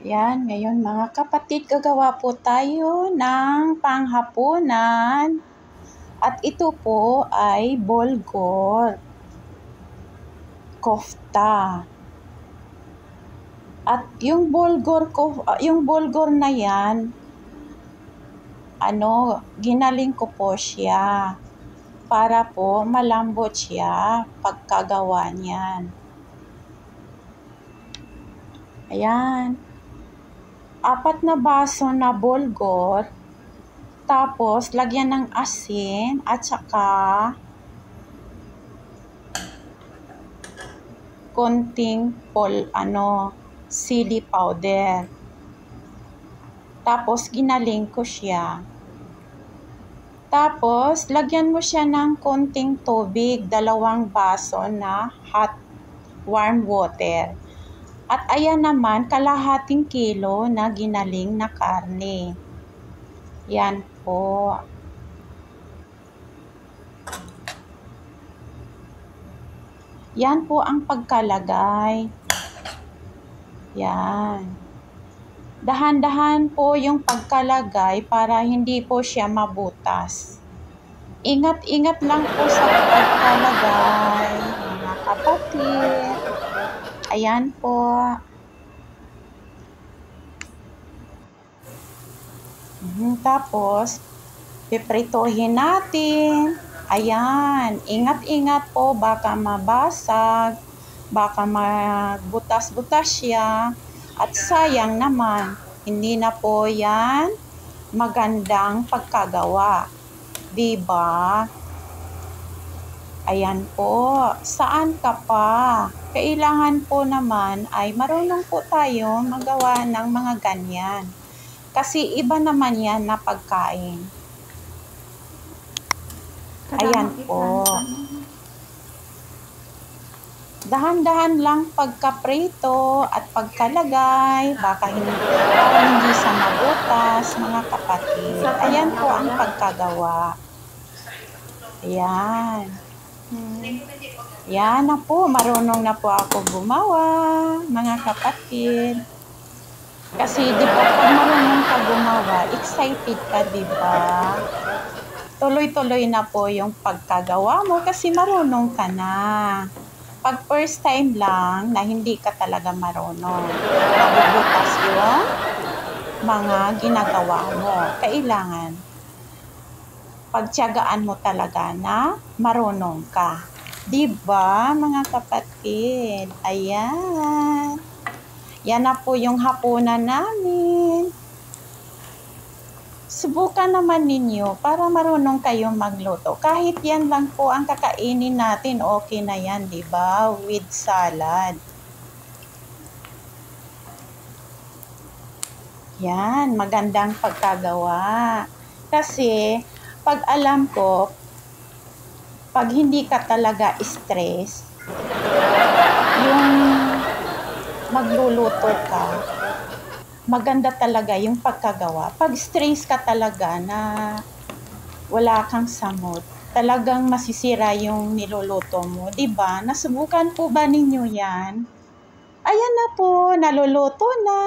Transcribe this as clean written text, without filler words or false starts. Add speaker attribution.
Speaker 1: Yan, ngayon mga kapatid, gagawa po tayo ng panghapunan. At ito po ay bulgur kofta. At yung bulgur na yan, ginaling ko po siya para po malambot siya pagkagawa niyan. Ayan. 4 na baso na bulgur, tapos lagyan ng asin at saka konting chili powder. Tapos ginaling ko siya. Tapos lagyan mo siya ng konting tubig, 2 baso na hot warm water. At ayan naman, kalahating kilo na ginaling na karne. Yan po. Yan po ang pagkalagay. Yan. Dahan-dahan po yung pagkalagay para hindi po siya mabutas. Ingat-ingat lang po sa pagkalagay, mga kapatid. Ayan po. Tapos, pipritohin natin. Ayan. Ingat-ingat po, baka mabasag, baka magbutas-butas siya. At sayang naman, hindi na po yan magandang pagkagawa. Diba? Ayan po. Saan ka pa? Kailangan po naman ay marunong po tayo magawa ng mga ganyan. Kasi iba naman yan na pagkain. Ayan po. Dahan-dahan lang pagkaprito at pagkalagay, baka hindi sa mabutas, mga kapatid. Ayan po ang pagkagawa. Ayan. Yan na po, marunong na po ako gumawa, mga kapatid. Kasi di ba pag marunong ka gumawa, excited ka, di ba? Tuloy-tuloy na po yung pagkagawa mo kasi marunong ka na. Pag first time lang na hindi ka talaga marunong, mabubutas yung mga ginagawa mo. Kailangan pagtiyagaan mo talaga na marunong ka. Diba, mga kapatid? Ayan. Yan na po yung hapunan namin. Subukan naman ninyo para marunong kayong magluto. Kahit yan lang po ang kakainin natin, okay na yan, diba? With salad. Yan, magandang pagkagawa. Kasi, pag alam ko, pag hindi ka talaga stress, yung magluluto ka, maganda talaga yung pagkagawa. Pag stress ka talaga na wala kang samot, talagang masisira yung niluluto mo. Diba? Nasubukan po ba ninyo yan? Ayan na po, naluluto na.